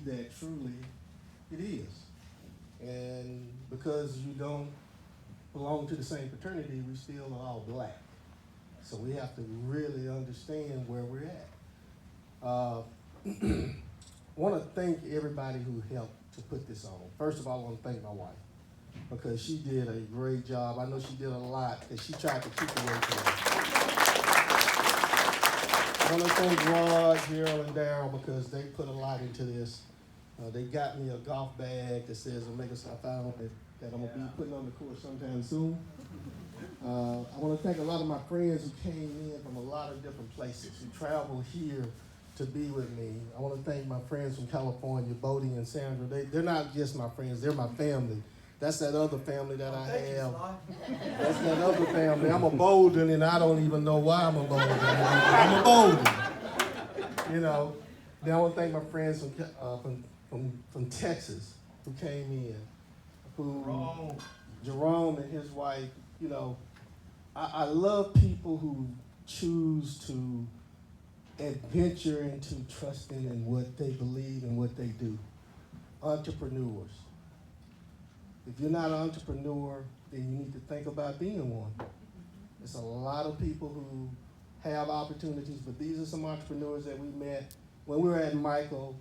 that truly it is. And because you don't belong to the same fraternity, we still are all black. So we have to really understand where we're at. I want to thank everybody who helped to put this on. First of all, I want to thank my wife because she did a great job. I know she did a lot that she tried to keep away from me. I want to thank Rod, Gerald, and Daryl because they put a lot into this. They got me a golf bag that says Omega Psi Phi on it that I'm going to be putting on the course sometime soon. I want to thank a lot of my friends who came in from a lot of different places, who traveled here to be with me. I want to thank my friends from California, Bodie and Sandra. They're not just my friends, they're my family. That's that other family that I have. That's that other family. I'm a Bolden, and I don't even know why I'm a Bolden. I'm a Bolden. You know. Then I want to thank my friends from Texas who came in, Jerome and his wife. You know, I love people who choose to adventure into trusting in what they believe and what they do. Entrepreneurs. If you're not an entrepreneur, then you need to think about being one. There's a lot of people who have opportunities, but these are some entrepreneurs that we met when we were at Michael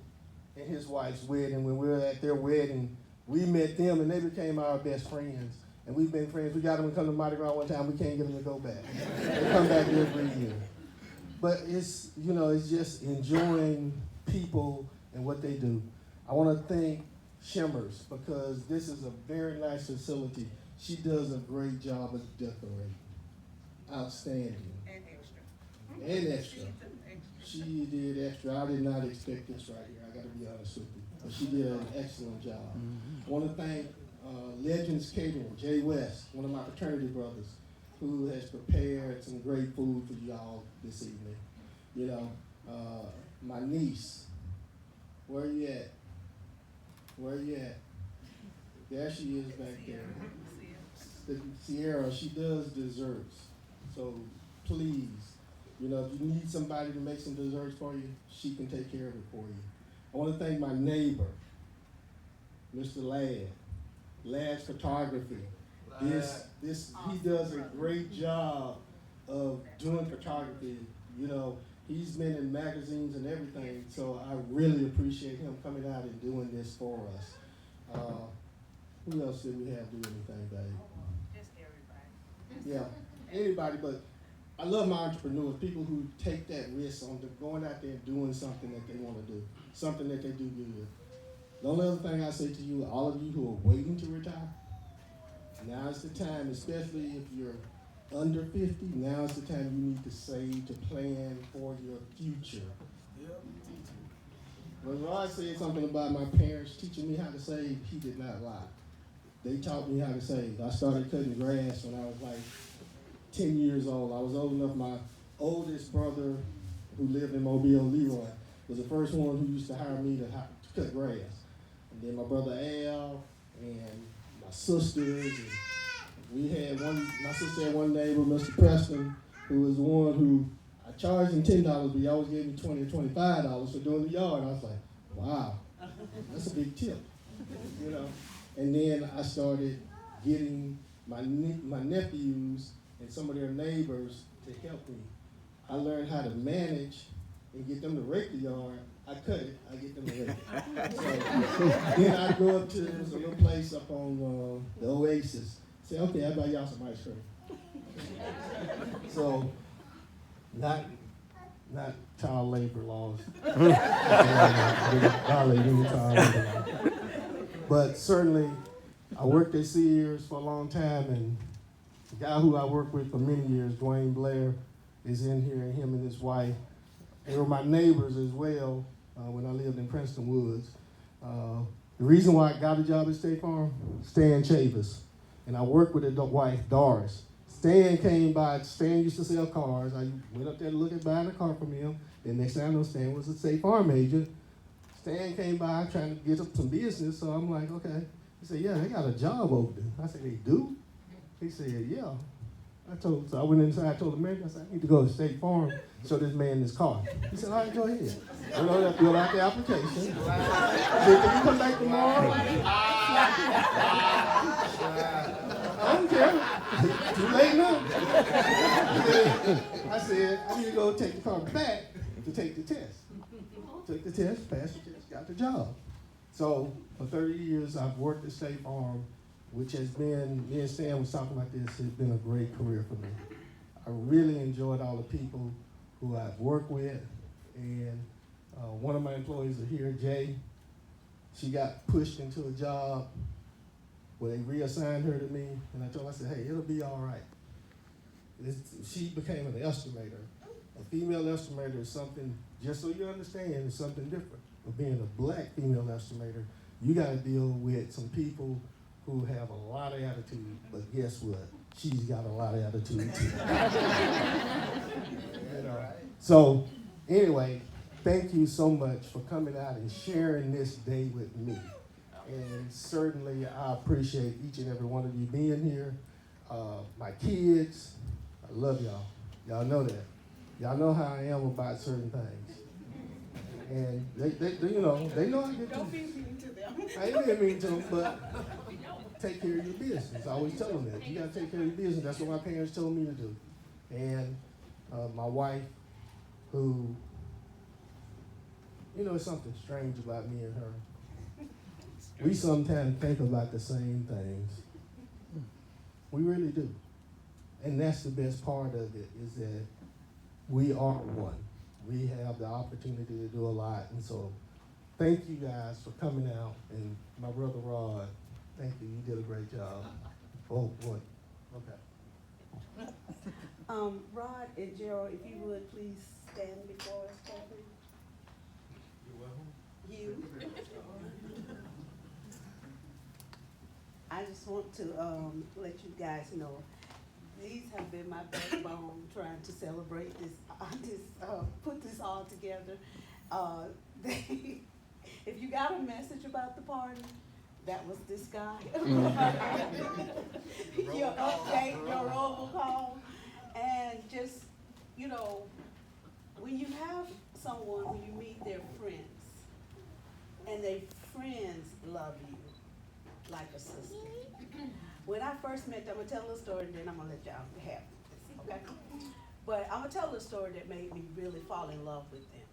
and his wife's wedding. When we were at their wedding, we met them and they became our best friends. And we've been friends. We got them to come to Mardi Gras one time. We can't get them to go back. They come back every year. But it's, you know, it's just enjoying people and what they do. I want to thank Shimmers because this is a very nice facility. She does a great job of decorating. Outstanding. And extra. She did extra. I did not expect this right here. I got to be honest with you. But she did an excellent job. I want to thank Legends Catering, Jay West, one of my fraternity brothers, who has prepared some great food for y'all this evening. You know, my niece, where are you at? Where are you at? There she is back there. Sierra, she does desserts. So please, you know, if you need somebody to make some desserts for you, she can take care of it for you. I want to thank my neighbor, Mr. Ladd. Ladd's Photography. He does a great job of doing photography. You know, he's been in magazines and everything, so I really appreciate him coming out and doing this for us. Who else did we have do anything, babe? Just everybody. Yeah, anybody, but I love my entrepreneurs, people who take that risk on going out there and doing something that they want to do, something that they do good. The only other thing I say to you, all of you who are waiting to retire, now is the time, especially if you're under 50, now is the time you need to save to plan for your future. Yep. When Rod said something about my parents teaching me how to save, he did not lie. They taught me how to save. I started cutting grass when I was like 10 years old. I was old enough. My oldest brother, who lived in Mobile, Leroy, was the first one who used to hire me to cut grass. And then my brother Al and my sisters. And my sister had one neighbor, Mr. Preston, who was the one who I charged him $10, but he always gave me $20 or $25 for doing the yard. And I was like, wow, that's a big tip, you know. And then I started getting my nephews and some of their neighbors to help me. I learned how to manage and get them to rake the yard. I cut it, I get them to rake it. So then I go up to, there was a little place up on the Oasis. Say, okay, I'll buy y'all some ice cream. So, not child labor laws. But certainly, I worked at Sears for a long time, and the guy who I worked with for many years, Dwayne Blair, is in here, and him and his wife. They were my neighbors as well when I lived in Princeton Woods. The reason why I got a job at State Farm, Stan Chavis, and I worked with his wife, Doris. Stan came by. Stan used to sell cars. I went up there to look at buying a car from him. Then next thing I know, Stan was a State Farm agent. Stan came by trying to get up some business, so I'm like, okay. He said, yeah, they got a job open. I said, they do? He said, yeah. So I went inside, I told the manager, I said, I need to go to State Farm, show this man this car. He said, all right, go ahead. Fill out the application. He said, can you come back tomorrow? I don't care. Too late now. I said, I need to go take the car back to take the test. Took the test, passed the test, got the job. So for 30 years, I've worked at State Farm, which has been, me and Stan was talking about this, it's been a great career for me. I really enjoyed all the people who I've worked with, and one of my employees are here, Jay. She got pushed into a job where they reassigned her to me, and I told her, I said, hey, it'll be all right. She became an estimator. A female estimator is something, just so you understand, is something different. But being a black female estimator, you gotta deal with some people who have a lot of attitude, but guess what? She's got a lot of attitude too. You know? So anyway, thank you so much for coming out and sharing this day with me. And certainly I appreciate each and every one of you being here. My kids, I love y'all. Y'all know that. Y'all know how I am about certain things. And they you know, they know I get Don't be mean to them. I ain't being mean to them, but take care of your business. I always tell them that. You gotta take care of your business. That's what my parents told me to do. And my wife, who, you know, it's something strange about me and her. We sometimes think about the same things. We really do. And that's the best part of it, is that we are one. We have the opportunity to do a lot. And so thank you guys for coming out. And my brother Rod, thank you. You did a great job. Oh, boy. Okay. Rod and Gerald, if you would please stand before us, Kathy. You're welcome. You. I just want to let you guys know, these have been my backbone trying to celebrate this, put this all together. If you got a message about the party, that was this guy. Your update, your robocall, and just, you know, when you have someone, when you meet their friends, and their friends love you like a sister. When I first met them, I'm gonna tell a little story, and then I'm gonna let y'all have this, okay? But I'm gonna tell a story that made me really fall in love with them.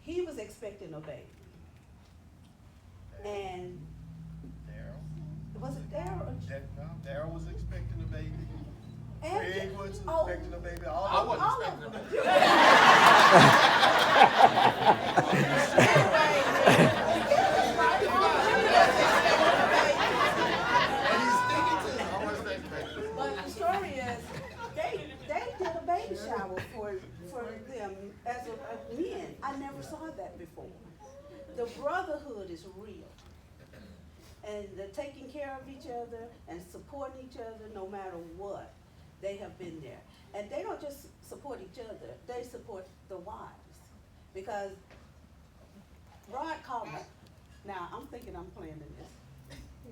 He was expecting a baby. And was it Daryl? No, Daryl was expecting a baby. And Craig was expecting a baby. All of of them. them. But the story is, they did a baby shower for them as a men. I never saw that before. The brotherhood is real. And they're taking care of each other and supporting each other no matter what. They have been there. And they don't just support each other, they support the wives. Because Rod called me. Now, I'm thinking I'm planning this.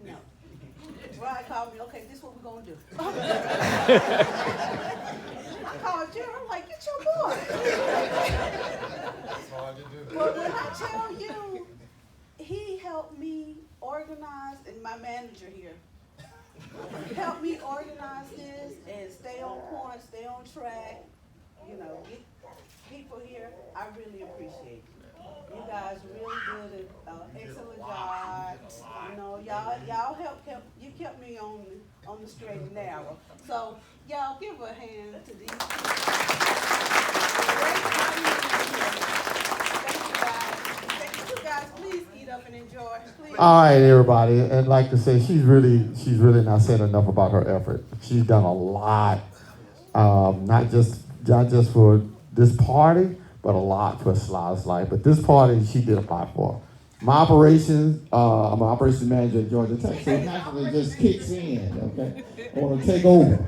No. Rod called me, okay, this is what we're gonna do. I called Jerry, I'm like, get your boy. That's hard to do. But when I tell you, he helped me organize, and my manager here, helped me organize this and stay on point, stay on track, you know, get people here. I really appreciate you. You guys really did an excellent job. You know, y'all you kept me on the straight and narrow. So y'all give a hand to these people. Thank you guys. Thank you guys. Please eat up and enjoy. Please. All right, everybody, and like to say, she's really not said enough about her effort. She's done a lot, not just for this party, but a lot for Sly's life. But this party, she did a lot for. My operations, I'm an operations manager in Georgia Tech, so it naturally just kicks in, okay? I want to take over.